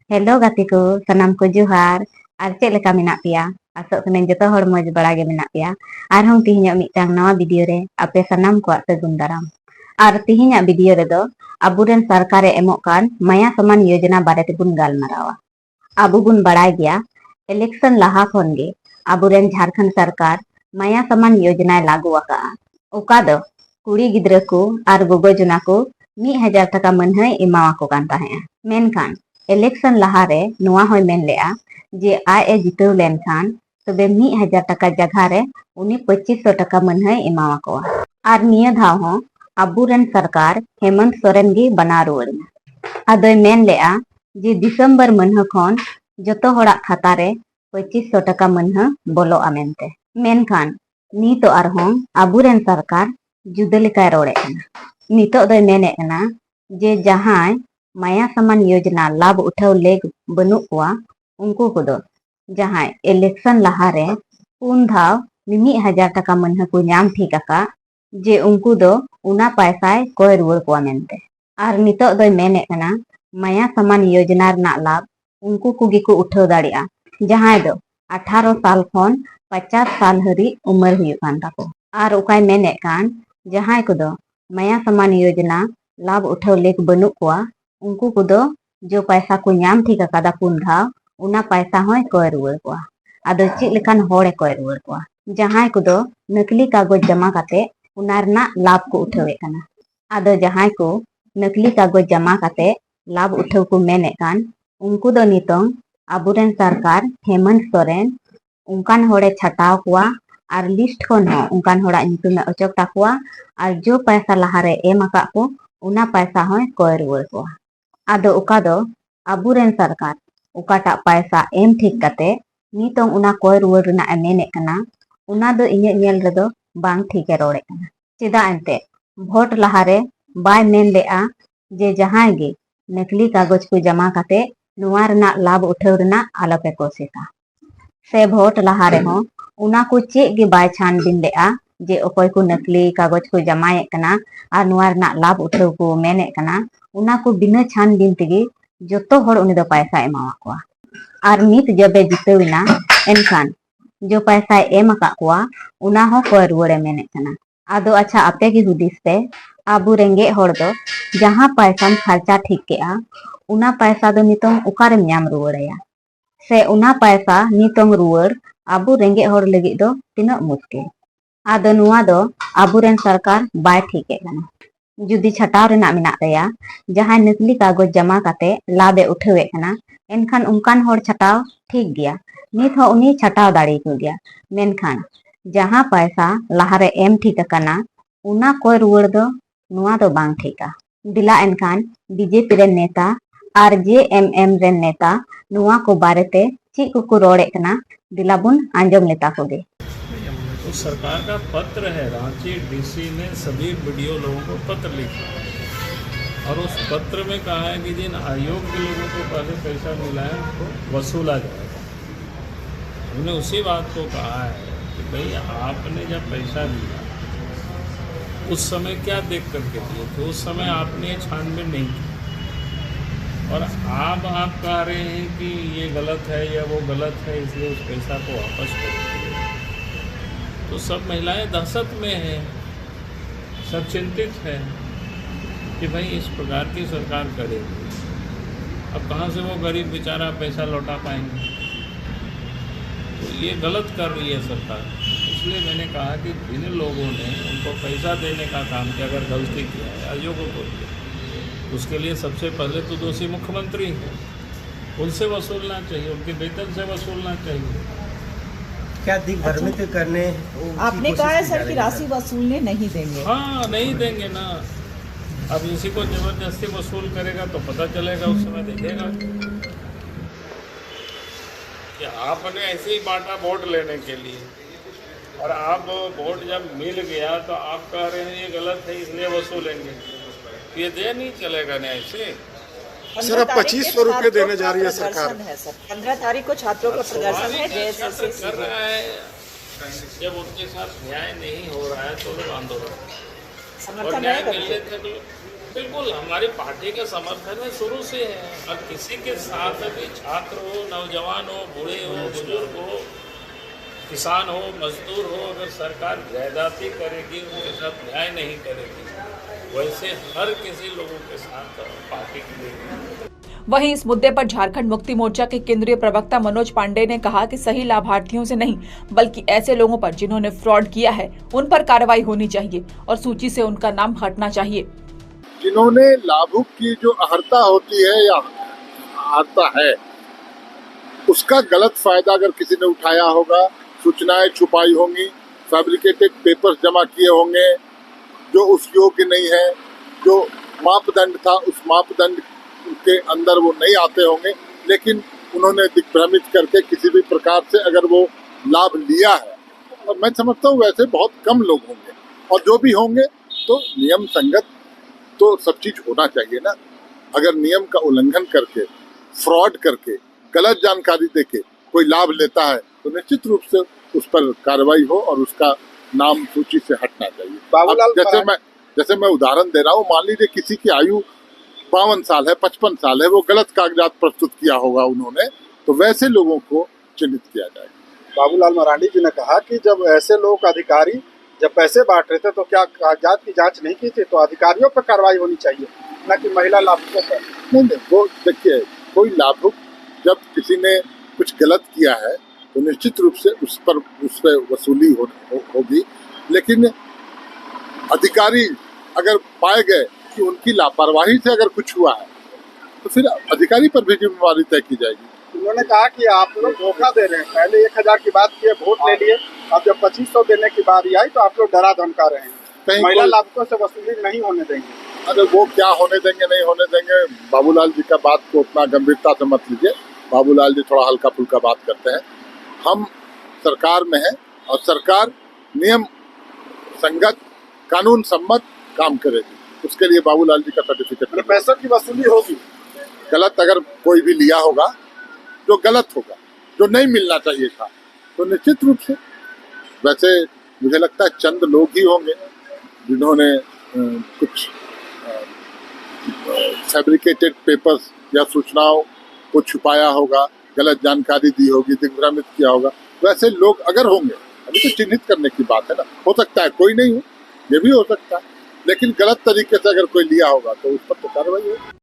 Hello गाते को सनाम को जोहार और चेक लेका मेनाक पेया आसोग कनाኝ जतो हर मौज बड़ा गे मेनाक पेया आरहं तिहिᱧाग मिदटांग नवा वीडियो रे आपे सनाम को सागुन दाराम और तिहिᱧाग वीडियो रे दो आबुरेन सरकारे एमोग कान माया समान योजना बारे तेबुन गालमारावा। आबु बुन बड़ाय गया इलेक्शन लाहा खन गे आबुरेन झारखंड सरकार माया समान योजना लागू आका ओका दो कुड़ी गिद्रा को और गोगो जुना को 1000 टका मनहय एमावाको कान ताहें मेनखान इलेक्शन लाहारे नुआ होय मेन लेआ जे आए जितव लेनखान तबे 1000 टका जगह रे उनी 2500 टका मनहय एमावाको और निया धाव हो आबुरेन सरकार हेमंत सोरेन गे बना रुवाड़ आदोय मेन लेआ जे दिसंबर मनह खन जतो होड़ा खाता रे 2500 टका मनह बोलोआ मेनते मेनखान नीतो आरहों आबुरेन सरकार जुदा लेकाय रोड़े कना नीतो दोय मेने कना जे जहां माया समान योजना लाभ उठाव लेग बनु कोआ उनको को दो जहां इलेक्शन लाहारे 3 धाव 1000 टका मनह को नाम ठीक आका जे उनको दो उना पैसा कोय रुवाड़ कोआ मेनते और नितो दोय मेने कना माया समान योजना रना लाभ उनको कुगी को उठाव दाड़िया जहां दो 18 साल खन 50 साल हरी उम्र हुई कान ताको और उकाय मेने कान जहां को दो माया समान योजना लाभ उठाव लेग बनु कोआ उनको को दो जो पैसा को नाम ठीक आकादा 3 धाव उना पैसा होय कोय रुवाड़ कोआ आदो चेक लेकान होड़े कोय रुवाड़ कोआ जहां को दो नकली कागज जमा काते उना रना लाभ को उठावे काना आदो जहां को नकली कागज जमा काते लाभ उठाव को मेने कान उनको दो नितोंग आबुरेन सरकार हेमंत सोरेन उनकान होड़े छटाव कोआ और लिस्ट खन हो उनकान होड़ा नितुमे अचोक ताकुआ और जो पैसा लाहारे एम आका को उना पैसा होय कोय रुवाड़ कोआ आदो उका दो आबुरेन सरकार उकाटा पैसा एम ठीक काते नितोंग उना कोय रुवाड़ रना मेने कना उना दो इᱧᱟᱹᱜ ñᱮᱞ रेदो बांग ठीके रोड़े कना चेदा एंते भोट लाहारे बाय मेन लेआ जे जहां गे नकली कागज को जमा काते नुआ रना लाभ उठाव रना आलोपे कोशिशा से भोट लाहारे हो उना को चेक गे बाय छानबीन लेआ जे अकोय को नकली कागज को जमाए कना और नुआ रना लाभ उठाव को मेने कना उना को बिना छानबीन तेगे जतो होड़ उनी दो पैसा एमावा कोआ और नित जबे जितविना एनखान जो पैसा एम आका कोआ उना हो कोय रुवाड़े मेने कना आदो अच्छा आपे की हुदिस पे आबु रेंगे होड़ दो जहां पैसा खर्चा ठीक केआ उना पैसा दो नितोंग उकारेम नाम रुवाड़या से उना पैसा नितोंग रुवाड़ आबु रेंगे होड़ लगी दो तिना मुश्किल आदो नुआ दो आबुरेन सरकार बाय ठीके कना जुदी छटाव रेना मेना तया जहां नकली कागज जमा काते लाभे उठावे कना एनखान उनकान होड़ छटाव ठीक गया नित हो उनी छटाव दाड़ी को गया मेनखान जहां पैसा लाहारे एम ठीक कना उना कोय रुवाड़ दो नुआ दो बांग ठीका दिला एनखान बीजेपी रे नेता और JMM रे नेता नुआ को बारेते चेक को रोड़े कना दिला बुन आंजम लेता कोगे तो सरकार का पत्र है, रांची DC ने सभी वीडियो लोगों को पत्र लिखा और उस पत्र में कहा है कि जिन अयोग्य लोगों को पहले पैसा मिला है उनको वसूला जाएगा। हमने उसी बात को कहा है कि भाई आपने जब पैसा दिया उस समय क्या देख करके दिए थे, उस समय आपने छानबीन नहीं की और आप कह रहे हैं कि ये गलत है या वो गलत है इसलिए उस पैसा को वापस कर दिए। तो सब महिलाएं दहशत में हैं, सब चिंतित हैं कि भाई इस प्रकार की सरकार करेगी, अब कहाँ से वो गरीब बेचारा पैसा लौटा पाएंगे। तो ये गलत कर रही है सरकार। इसलिए मैंने कहा कि जिन लोगों ने उनको पैसा देने का काम किया, अगर गलती किया है अयोग्य को दिया, उसके लिए सबसे पहले तो दोषी मुख्यमंत्री हैं, उनसे वसूलना चाहिए, उनके वेतन से वसूलना चाहिए। क्या दिग्भ्रमित करने आपने कहा है सर कि राशि वसूलने नहीं देंगे। हाँ नहीं देंगे ना, अब इसी को जबरदस्ती वसूल करेगा तो पता चलेगा, उस समय देखेगा कि आपने ऐसे ही बांटा वोट लेने के लिए और आप वोट जब मिल गया तो आप कह रहे हैं ये गलत है इसलिए वसूलेंगे, ये दे नहीं चलेगा ना ऐसे। सर अब 2500 रुपये देने जा रही है सरकार। 15 तारीख को छात्रों का प्रदर्शन है, कर रहा है। जब उनके साथ न्याय नहीं हो रहा है तो लोग आंदोलन और न्याय मिलने तक बिल्कुल हमारी पार्टी का समर्थन है शुरू से है, और किसी के साथ भी छात्र हो, नौजवान हो, बूढ़े हो, बुजुर्ग हो, किसान हो, मजदूर हो, अगर सरकार ज्यादती करेगी, उनके साथ न्याय नहीं करेगी, वैसे हर किसी लोगों के साथ पार्टी की लेगी। वहीं इस मुद्दे पर झारखंड मुक्ति मोर्चा के केंद्रीय प्रवक्ता मनोज पांडे ने कहा कि सही लाभार्थियों से नहीं बल्कि ऐसे लोगों पर जिन्होंने फ्रॉड किया है उन पर कार्रवाई होनी चाहिए और सूची से उनका नाम हटना चाहिए। जिन्होंने लाभुक की जो अहर्ता होती है या अहर्ता है, उसका गलत फायदा अगर किसी ने उठाया होगा, सूचनाएं छुपाई होंगी, फैब्रिकेटेड पेपर्स जमा किए होंगे जो उस योग्य नहीं है, जो मापदंड था उस मापदंड के अंदर वो नहीं आते होंगे, लेकिन उन्होंने दिग्भ्रमित करके किसी भी प्रकार से अगर वो लाभ लिया है, और मैं समझता हूँ वैसे बहुत कम लोग होंगे, और जो भी होंगे तो नियम संगत तो सब चीज होना चाहिए ना। अगर नियम का उल्लंघन करके, फ्रॉड करके, गलत जानकारी देके कोई लाभ लेता है तो निश्चित रूप से उस पर कार्रवाई हो और उसका नाम सूची से हटना चाहिए। अब जैसे मैं उदाहरण दे रहा हूँ, मान लीजिए किसी की आयु 52 साल है, 55 साल है, वो गलत कागजात प्रस्तुत किया होगा उन्होंने, तो वैसे लोगों को चिन्हित किया जाएगा। बाबूलाल मरांडी जी ने कहा कि जब ऐसे लोग अधिकारी जब पैसे बांट रहे थे तो क्या कागजात की जांच नहीं की थी, तो अधिकारियों पर कार्रवाई होनी चाहिए, न कि महिला लाभुकों पर। नहीं, वो देखिए, कोई लाभुक जब किसी ने कुछ गलत किया है तो निश्चित रूप से उस पर वसूली होगी, लेकिन अधिकारी अगर पाए गए कि उनकी लापरवाही से अगर कुछ हुआ है तो फिर अधिकारी पर भी जिम्मेवारी तय की जाएगी। उन्होंने कहा कि आप लोग धोखा दे रहे हैं, पहले 1000 की बात किए, वोट ले लिए, अब जब 2500 देने की बारी आई तो आप लोग डरा धमका रहे हैं, महिला लाभुकों से वसूली नहीं होने देंगे। अगर वो क्या होने देंगे नहीं होने देंगे, बाबूलाल जी का बात को उतना गंभीरता से मत लीजिए। बाबूलाल जी थोड़ा हल्का फुल्का बात करते हैं। हम सरकार में हैं और सरकार नियम संगत कानून सम्मत काम करेगी, उसके लिए बाबूलाल जी का सर्टिफिकेट। पैसों की वसूली होगी, गलत अगर कोई भी लिया होगा, जो गलत होगा, जो नहीं मिलना चाहिए था, तो निश्चित रूप से, वैसे मुझे लगता है चंद लोग ही होंगे जिन्होंने कुछ फैब्रिकेटेड पेपर्स या सूचनाओं को छुपाया होगा, गलत जानकारी दी होगी, दिग्भ्रमित किया होगा। वैसे लोग अगर होंगे, अभी तो चिन्हित करने की बात है ना, हो सकता है कोई नहीं हो, ये भी हो सकता है, लेकिन गलत तरीके से अगर कोई लिया होगा तो उस पर तो कार्रवाई होगी।